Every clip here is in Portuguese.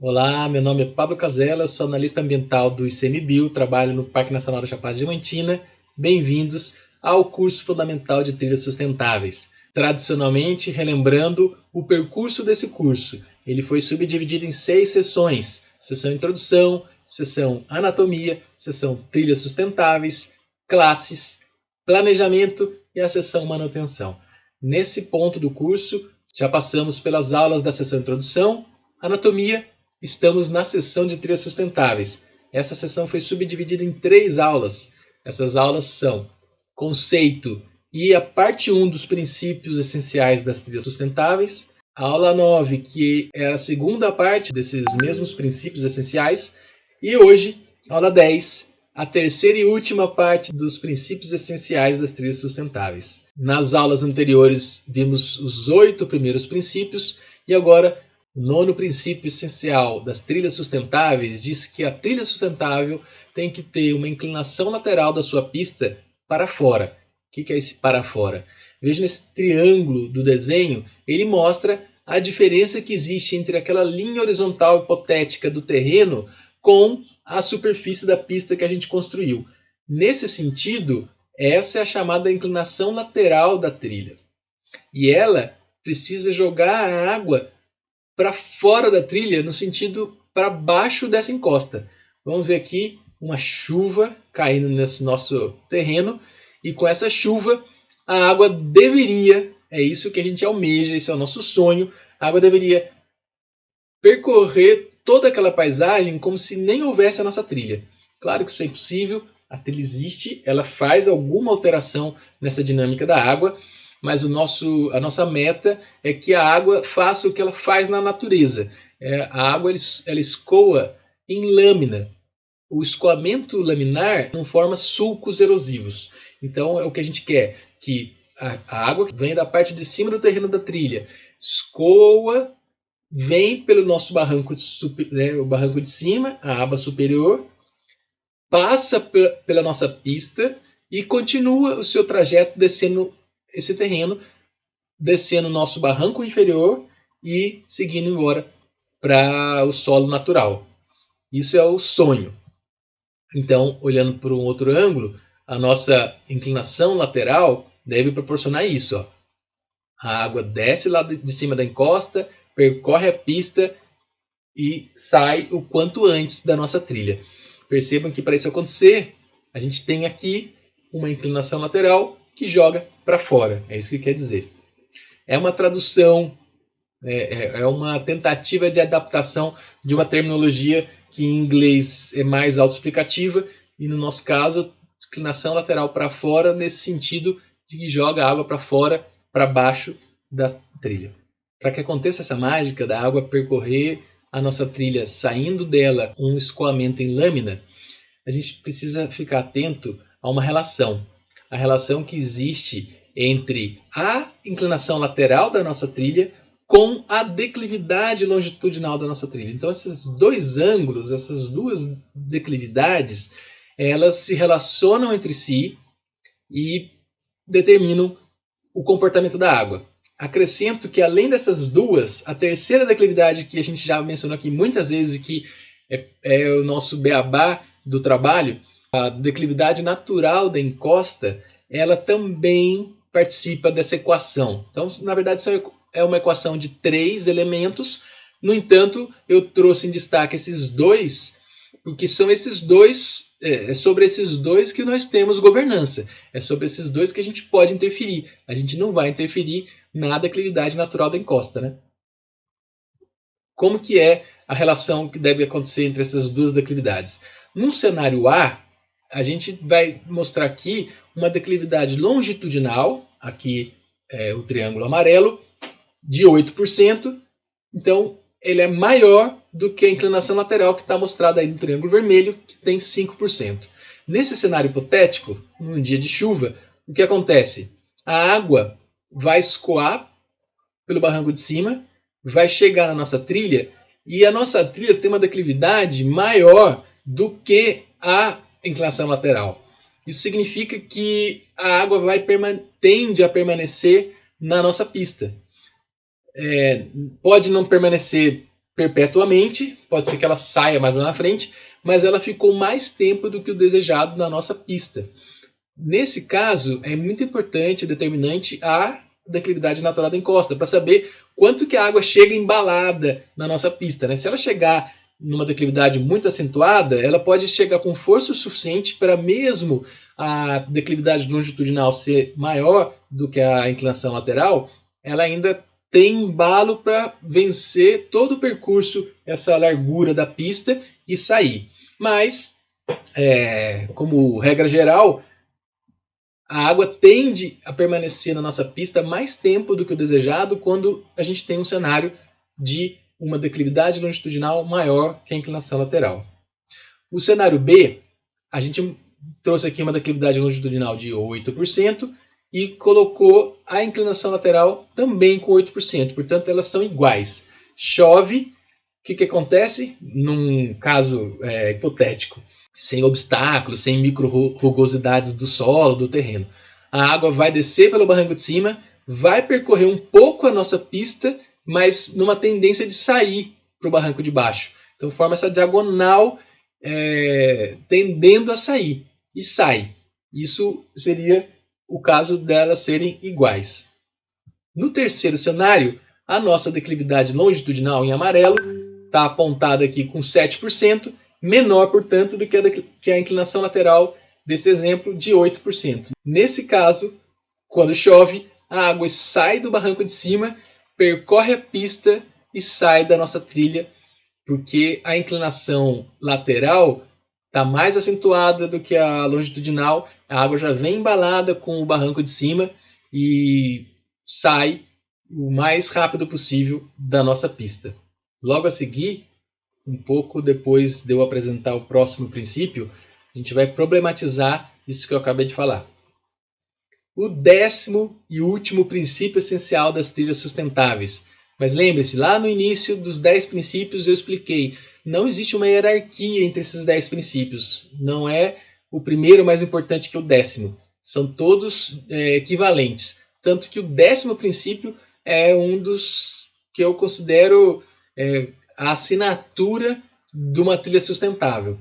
Olá, meu nome é Pablo Casella, sou analista ambiental do ICMBio, trabalho no Parque Nacional da Chapada Diamantina. Bem-vindos ao curso fundamental de trilhas sustentáveis. Tradicionalmente, relembrando o percurso desse curso, ele foi subdividido em 6 sessões: sessão introdução, sessão anatomia, sessão trilhas sustentáveis, classes, planejamento e a sessão manutenção. Nesse ponto do curso, já passamos pelas aulas da sessão introdução, anatomia. Estamos na sessão de trilhas sustentáveis. Essa sessão foi subdividida em 3 aulas. Essas aulas são conceito e a parte 1 dos princípios essenciais das trilhas sustentáveis. A aula 9, que é a segunda parte desses mesmos princípios essenciais. E hoje, aula 10, a terceira e última parte dos princípios essenciais das trilhas sustentáveis. Nas aulas anteriores, vimos os 8 primeiros princípios e agora o 9º princípio essencial das trilhas sustentáveis diz que a trilha sustentável tem que ter uma inclinação lateral da sua pista para fora. O que é esse para fora? Veja nesse triângulo do desenho, ele mostra a diferença que existe entre aquela linha horizontal hipotética do terreno com a superfície da pista que a gente construiu. Nesse sentido, essa é a chamada inclinação lateral da trilha. E ela precisa jogar a água para fora da trilha, no sentido para baixo dessa encosta. Vamos ver aqui uma chuva caindo nesse nosso terreno, e com essa chuva a água deveria, é isso que a gente almeja, esse é o nosso sonho, a água deveria percorrer toda aquela paisagem como se nem houvesse a nossa trilha. Claro que isso é impossível, a trilha existe, ela faz alguma alteração nessa dinâmica da água, mas a nossa meta é que a água faça o que ela faz na natureza. A água ela escoa em lâmina. O escoamento laminar não forma sulcos erosivos. Então é o que a gente quer, que a água que vem da parte de cima do terreno da trilha escoa, vem pelo nosso barranco, o barranco de cima, a aba superior, passa pela nossa pista e continua o seu trajeto descendo esse terreno, descendo o nosso barranco inferior e seguindo embora para o solo natural. Isso é o sonho. Então, olhando por um outro ângulo, a nossa inclinação lateral deve proporcionar isso. Ó. A água desce lá de cima da encosta, percorre a pista e sai o quanto antes da nossa trilha. Percebam que para isso acontecer, a gente tem aqui uma inclinação lateral que joga para fora. É isso que quer dizer. É uma tradução, é uma tentativa de adaptação de uma terminologia que em inglês é mais autoexplicativa e no nosso caso, inclinação lateral para fora nesse sentido de que joga a água para fora, para baixo da trilha. Para que aconteça essa mágica da água percorrer a nossa trilha, saindo dela um escoamento em lâmina, a gente precisa ficar atento a uma relação. A relação que existe entre a inclinação lateral da nossa trilha com a declividade longitudinal da nossa trilha. Então esses dois ângulos, essas duas declividades, elas se relacionam entre si e determinam o comportamento da água. Acrescento que além dessas duas, a terceira declividade que a gente já mencionou aqui muitas vezes e que é o nosso beabá do trabalho, a declividade natural da encosta, ela também participa dessa equação. Então, na verdade, essa é uma equação de 3 elementos. No entanto, eu trouxe em destaque esses dois, porque são esses dois, sobre esses dois que nós temos governança. É sobre esses dois que a gente pode interferir. A gente não vai interferir na declividade natural da encosta, né? Como que é a relação que deve acontecer entre essas duas declividades? No cenário A, a gente vai mostrar aqui uma declividade longitudinal, aqui é o triângulo amarelo, de 8%. Então, ele é maior do que a inclinação lateral que está mostrada aí no triângulo vermelho, que tem 5%. Nesse cenário hipotético, num dia de chuva, o que acontece? A água vai escoar pelo barranco de cima, vai chegar na nossa trilha, e a nossa trilha tem uma declividade maior do que a inclinação lateral. Isso significa que a água tende a permanecer na nossa pista. Pode não permanecer perpetuamente, pode ser que ela saia mais lá na frente, mas ela ficou mais tempo do que o desejado na nossa pista. Nesse caso, é muito importante, determinante, a declividade natural da encosta, para saber quanto que a água chega embalada na nossa pista. Né? Se ela chegar numa declividade muito acentuada, ela pode chegar com força o suficiente para mesmo a declividade longitudinal ser maior do que a inclinação lateral, ela ainda tem embalo para vencer todo o percurso, essa largura da pista e sair. Mas, como regra geral, a água tende a permanecer na nossa pista mais tempo do que o desejado quando a gente tem um cenário de uma declividade longitudinal maior que a inclinação lateral. O cenário B, a gente trouxe aqui uma declividade longitudinal de 8% e colocou a inclinação lateral também com 8%, portanto elas são iguais. Chove, o que acontece? Num caso hipotético, sem obstáculos, sem micro-rugosidades do solo, do terreno. A água vai descer pelo barranco de cima, vai percorrer um pouco a nossa pista, mas numa tendência de sair para o barranco de baixo. Então forma essa diagonal tendendo a sair, e sai. Isso seria o caso delas serem iguais. No terceiro cenário, a nossa declividade longitudinal em amarelo está apontada aqui com 7%, menor, portanto, do que a inclinação lateral desse exemplo de 8%. Nesse caso, quando chove, a água sai do barranco de cima, percorre a pista e sai da nossa trilha, porque a inclinação lateral está mais acentuada do que a longitudinal, a água já vem embalada com o barranco de cima e sai o mais rápido possível da nossa pista. Logo a seguir, um pouco depois de eu apresentar o próximo princípio, a gente vai problematizar isso que eu acabei de falar. O 10º e último princípio essencial das trilhas sustentáveis. Mas lembre-se, lá no início dos 10 princípios eu expliquei, não existe uma hierarquia entre esses 10 princípios. Não é o primeiro mais importante que o 10º. São todos equivalentes. Tanto que o 10º princípio é um dos que eu considero a assinatura de uma trilha sustentável.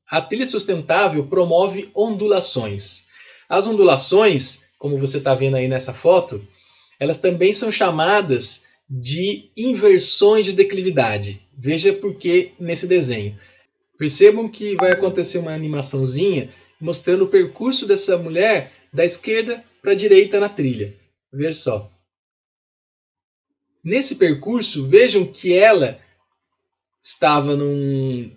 A trilha sustentável promove ondulações. As ondulações, como você está vendo aí nessa foto, elas também são chamadas de inversões de declividade. Veja por que nesse desenho. Percebam que vai acontecer uma animaçãozinha mostrando o percurso dessa mulher da esquerda para a direita na trilha. Veja só. Nesse percurso, vejam que ela estava num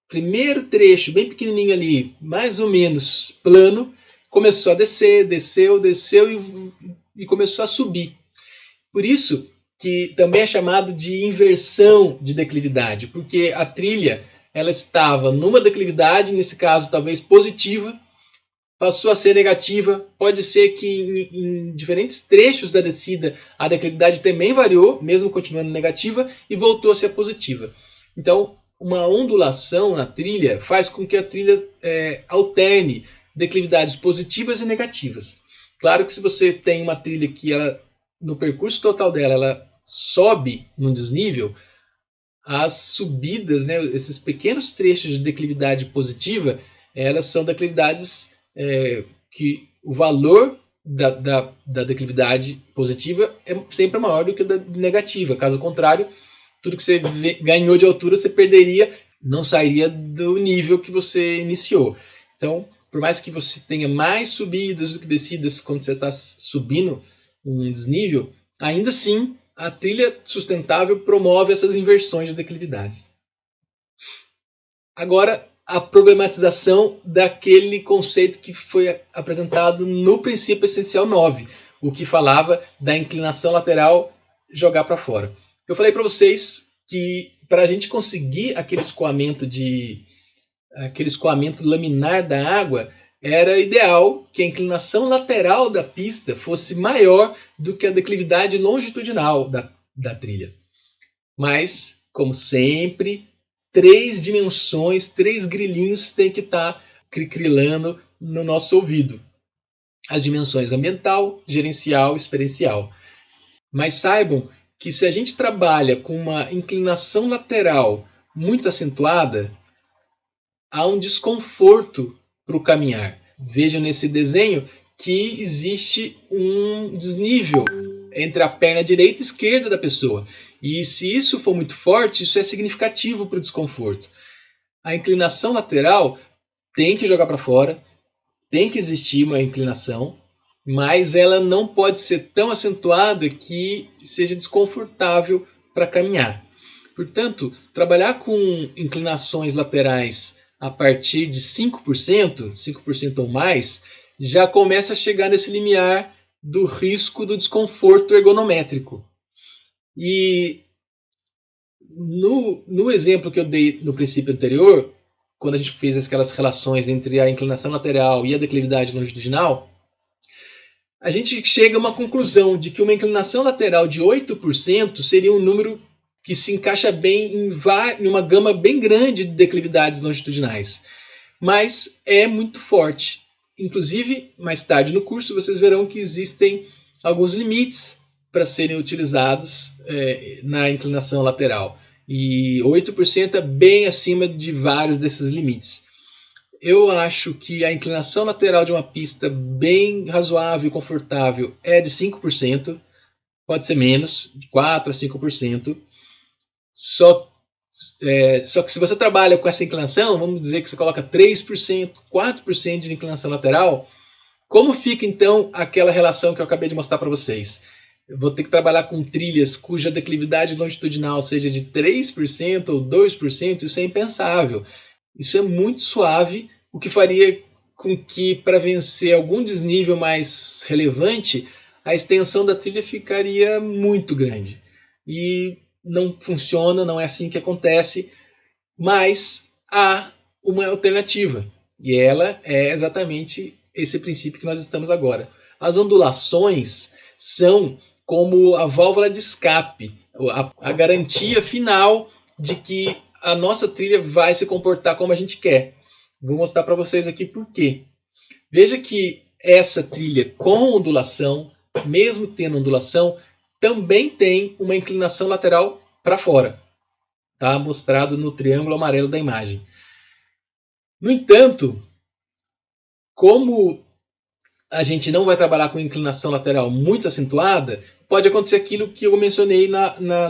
primeiro trecho, bem pequenininho ali, mais ou menos plano, começou a descer, desceu e começou a subir. Por isso que também é chamado de inversão de declividade, porque a trilha ela estava numa declividade, nesse caso talvez positiva, passou a ser negativa, pode ser que em diferentes trechos da descida a declividade também variou, mesmo continuando negativa, e voltou a ser positiva. Então, uma ondulação na trilha faz com que a trilha alterne declividades positivas e negativas. Claro que se você tem uma trilha que ela, no percurso total dela, ela sobe num desnível, as subidas, né, esses pequenos trechos de declividade positiva, elas são declividades que o valor da declividade positiva é sempre maior do que a da negativa. Caso contrário, tudo que você ganhou de altura você perderia, não sairia do nível que você iniciou. Então, por mais que você tenha mais subidas do que descidas quando você está subindo um desnível, ainda assim a trilha sustentável promove essas inversões de declividade. Agora, a problematização daquele conceito que foi apresentado no princípio essencial 9, o que falava da inclinação lateral jogar para fora. Eu falei para vocês que para a gente conseguir aquele escoamento laminar da água, era ideal que a inclinação lateral da pista fosse maior do que a declividade longitudinal da trilha. Mas, como sempre, 3 dimensões, 3 grilinhos têm que estar crilando no nosso ouvido. As dimensões ambiental, gerencial e experiencial. Mas saibam que se a gente trabalha com uma inclinação lateral muito acentuada, há um desconforto para o caminhar. Vejam nesse desenho que existe um desnível entre a perna direita e esquerda da pessoa. E se isso for muito forte, isso é significativo para o desconforto. A inclinação lateral tem que jogar para fora, tem que existir uma inclinação, mas ela não pode ser tão acentuada que seja desconfortável para caminhar. Portanto, trabalhar com inclinações laterais a partir de 5% ou mais, já começa a chegar nesse limiar do risco do desconforto ergonométrico. E no exemplo que eu dei no princípio anterior, quando a gente fez aquelas relações entre a inclinação lateral e a declividade longitudinal, a gente chega a uma conclusão de que uma inclinação lateral de 8% seria um número que se encaixa bem em uma gama bem grande de declividades longitudinais. Mas é muito forte. Inclusive, mais tarde no curso, vocês verão que existem alguns limites para serem utilizados na inclinação lateral. E 8% é bem acima de vários desses limites. Eu acho que a inclinação lateral de uma pista bem razoável e confortável é de 5%, pode ser menos, de 4% a 5%. Só que se você trabalha com essa inclinação, vamos dizer que você coloca 3%, 4% de inclinação lateral, como fica então aquela relação que eu acabei de mostrar para vocês? Eu vou ter que trabalhar com trilhas cuja declividade longitudinal seja de 3% ou 2%, isso é impensável. Isso é muito suave, o que faria com que, para vencer algum desnível mais relevante, a extensão da trilha ficaria muito grande. E não funciona, não é assim que acontece, mas há uma alternativa. E ela é exatamente esse princípio que nós estamos agora. As ondulações são como a válvula de escape, a garantia final de que a nossa trilha vai se comportar como a gente quer. Vou mostrar para vocês aqui por quê. Veja que essa trilha com ondulação, mesmo tendo ondulação, também tem uma inclinação lateral para fora. Está mostrado no triângulo amarelo da imagem. No entanto, como a gente não vai trabalhar com inclinação lateral muito acentuada, pode acontecer aquilo que eu mencionei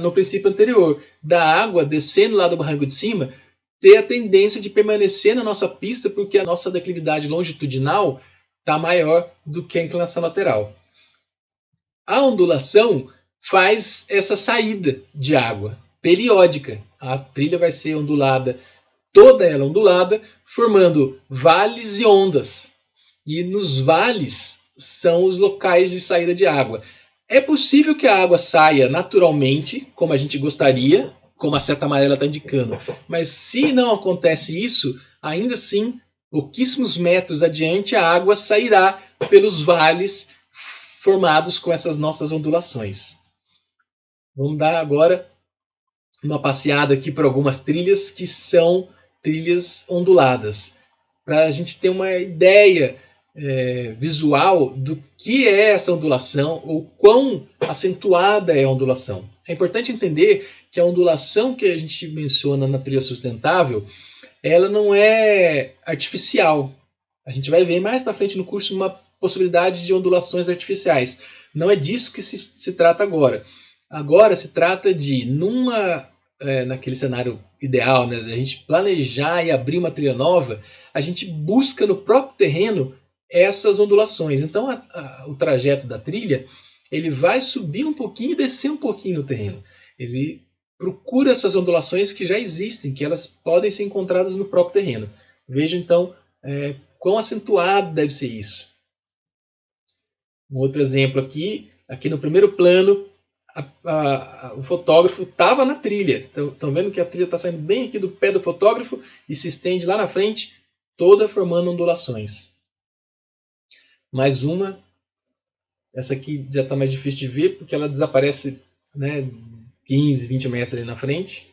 no princípio anterior, da água descendo lá do barranco de cima, ter a tendência de permanecer na nossa pista porque a nossa declividade longitudinal está maior do que a inclinação lateral. A ondulação faz essa saída de água periódica. A trilha vai ser ondulada, toda ela ondulada, formando vales e ondas. E nos vales são os locais de saída de água. É possível que a água saia naturalmente, como a gente gostaria, como a seta amarela está indicando. Mas se não acontece isso, ainda assim, pouquíssimos metros adiante, a água sairá pelos vales formados com essas nossas ondulações. Vamos dar agora uma passeada aqui por algumas trilhas que são trilhas onduladas, para a gente ter uma ideia visual do que é essa ondulação ou quão acentuada é a ondulação. É importante entender que a ondulação que a gente menciona na trilha sustentável, ela não é artificial. A gente vai ver mais para frente no curso uma possibilidade de ondulações artificiais. Não é disso que se trata agora. Agora se trata de, naquele cenário ideal, né, a gente planejar e abrir uma trilha nova, a gente busca no próprio terreno essas ondulações. Então o trajeto da trilha, ele vai subir um pouquinho e descer um pouquinho no terreno. Ele procura essas ondulações que já existem, que elas podem ser encontradas no próprio terreno. Veja então quão acentuado deve ser isso. Um outro exemplo aqui no primeiro plano, o fotógrafo estava na trilha. Estão vendo que a trilha está saindo bem aqui do pé do fotógrafo e se estende lá na frente, toda formando ondulações. Mais uma, essa aqui já está mais difícil de ver porque ela desaparece 15, 20 metros ali na frente.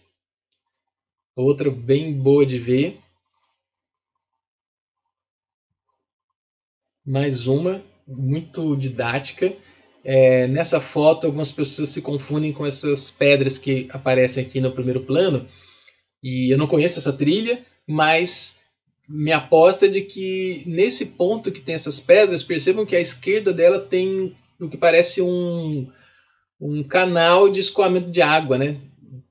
Outra bem boa de ver. Mais uma, muito didática. Nessa foto, algumas pessoas se confundem com essas pedras que aparecem aqui no primeiro plano. E eu não conheço essa trilha, mas minha aposta é de que nesse ponto que tem essas pedras, percebam que à esquerda dela tem o que parece um canal de escoamento de água, né?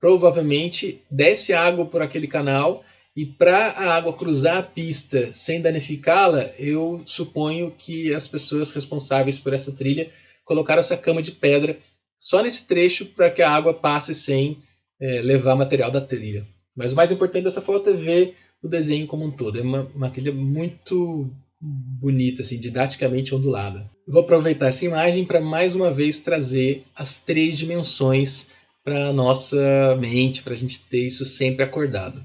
Provavelmente desce água por aquele canal e para a água cruzar a pista sem danificá-la, eu suponho que as pessoas responsáveis por essa trilha colocaram essa cama de pedra só nesse trecho para que a água passe sem levar material da trilha. Mas o mais importante dessa foto é ver o desenho como um todo. É uma trilha muito bonita, assim, didaticamente ondulada. Vou aproveitar essa imagem para mais uma vez trazer as 3 dimensões para a nossa mente, para a gente ter isso sempre acordado.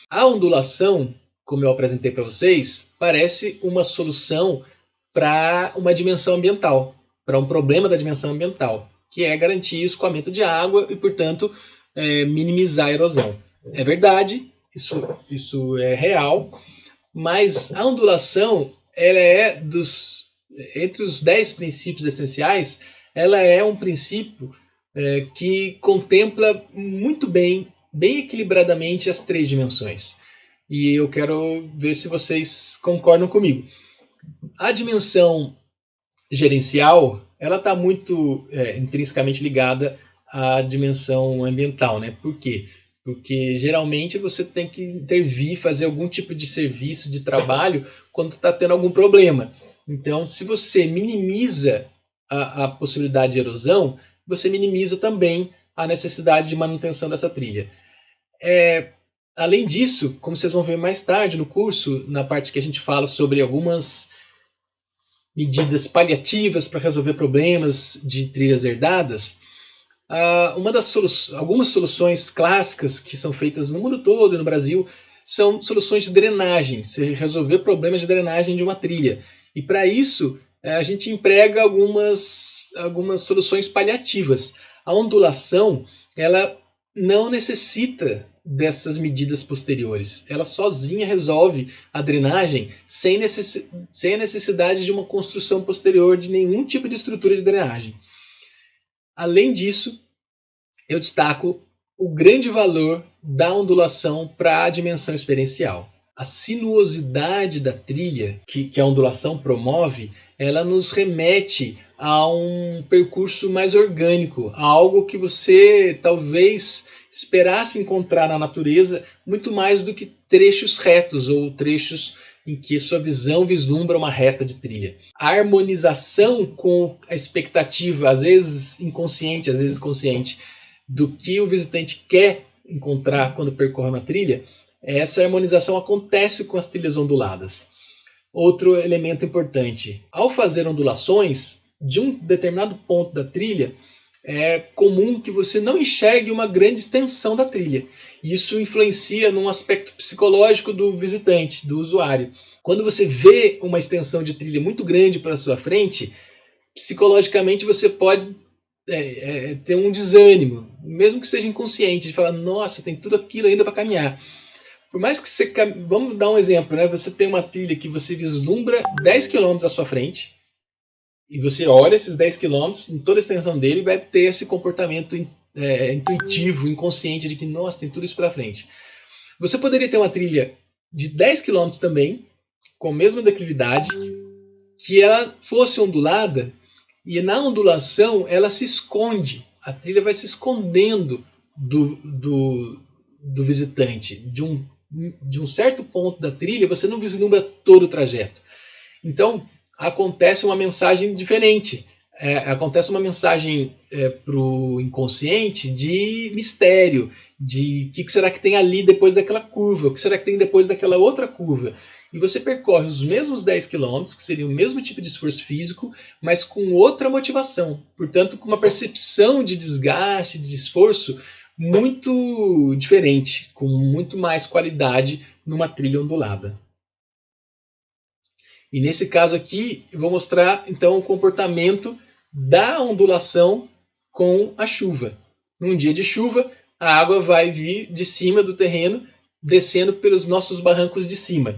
A ondulação, como eu apresentei para vocês, parece uma solução para uma dimensão ambiental, para um problema da dimensão ambiental, que é garantir o escoamento de água e, portanto, minimizar a erosão. É verdade, isso é real, mas a ondulação, ela é entre os 10 princípios essenciais, ela é um princípio que contempla muito bem equilibradamente as 3 dimensões. E eu quero ver se vocês concordam comigo. A dimensão gerencial, ela está muito intrinsecamente ligada à dimensão ambiental, né? Por quê? Porque geralmente você tem que intervir, fazer algum tipo de serviço, de trabalho, quando está tendo algum problema. Então, se você minimiza a possibilidade de erosão, você minimiza também a necessidade de manutenção dessa trilha. Além disso, como vocês vão ver mais tarde no curso, na parte que a gente fala sobre algumas medidas paliativas para resolver problemas de trilhas herdadas, algumas soluções clássicas que são feitas no mundo todo e no Brasil são soluções de drenagem, se resolver problemas de drenagem de uma trilha. E para isso a gente emprega algumas soluções paliativas. A ondulação, ela não necessita dessas medidas posteriores. Ela sozinha resolve a drenagem sem a necessidade de uma construção posterior de nenhum tipo de estrutura de drenagem. Além disso, eu destaco o grande valor da ondulação para a dimensão experiencial. A sinuosidade da trilha que a ondulação promove, ela nos remete a um percurso mais orgânico, a algo que você talvez esperasse encontrar na natureza muito mais do que trechos retos ou trechos em que sua visão vislumbra uma reta de trilha. A harmonização com a expectativa, às vezes inconsciente, às vezes consciente, do que o visitante quer encontrar quando percorre uma trilha, essa harmonização acontece com as trilhas onduladas. Outro elemento importante, ao fazer ondulações, de um determinado ponto da trilha, é comum que você não enxergue uma grande extensão da trilha. Isso influencia num aspecto psicológico do visitante, do usuário. Quando você vê uma extensão de trilha muito grande para sua frente, psicologicamente você pode ter um desânimo, mesmo que seja inconsciente, de falar, nossa, tem tudo aquilo ainda para caminhar. Por mais que você... Vamos dar um exemplo, né? Você tem uma trilha que você vislumbra 10 km à sua frente, e você olha esses 10 km, em toda a extensão dele, vai ter esse comportamento intuitivo, inconsciente, de que, nossa, tem tudo isso pela frente. Você poderia ter uma trilha de 10 km também, com a mesma declividade, que ela fosse ondulada, e na ondulação ela se esconde. A trilha vai se escondendo do visitante. De um certo ponto da trilha, você não vislumbra todo o trajeto. Então, acontece uma mensagem diferente. Acontece uma mensagem para o inconsciente de mistério, de o que será que tem ali depois daquela curva, o que será que tem depois daquela outra curva. E você percorre os mesmos 10 km, que seria o mesmo tipo de esforço físico, mas com outra motivação. Portanto, com uma percepção de desgaste, de esforço muito diferente, com muito mais qualidade numa trilha ondulada. E nesse caso aqui, eu vou mostrar então o comportamento da ondulação com a chuva. Num dia de chuva, a água vai vir de cima do terreno, descendo pelos nossos barrancos de cima.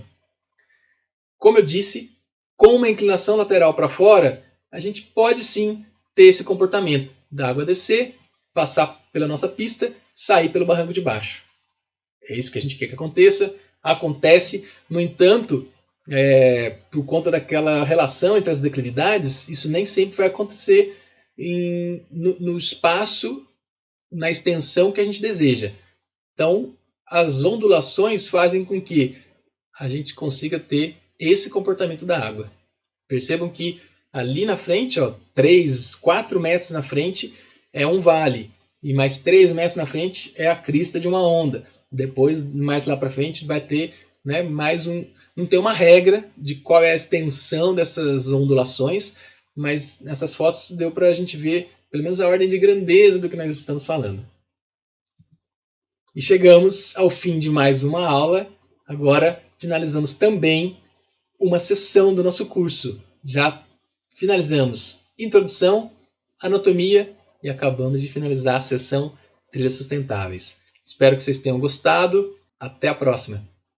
Como eu disse, com uma inclinação lateral para fora, a gente pode sim ter esse comportamento da água descer, passar pela nossa pista, sair pelo barranco de baixo. É isso que a gente quer que aconteça. Acontece, no entanto, por conta daquela relação entre as declividades, isso nem sempre vai acontecer no espaço, na extensão que a gente deseja. Então, as ondulações fazem com que a gente consiga ter esse comportamento da água. Percebam que ali na frente, 3, 4 metros na frente é um vale, e mais 3 metros na frente é a crista de uma onda. Depois, mais lá para frente, vai ter, né, mais um. Não tem uma regra de qual é a extensão dessas ondulações, mas nessas fotos deu para a gente ver pelo menos a ordem de grandeza do que nós estamos falando. E chegamos ao fim de mais uma aula. Agora finalizamos também uma sessão do nosso curso. Já finalizamos introdução, anatomia e acabamos de finalizar a sessão trilhas sustentáveis. Espero que vocês tenham gostado. Até a próxima!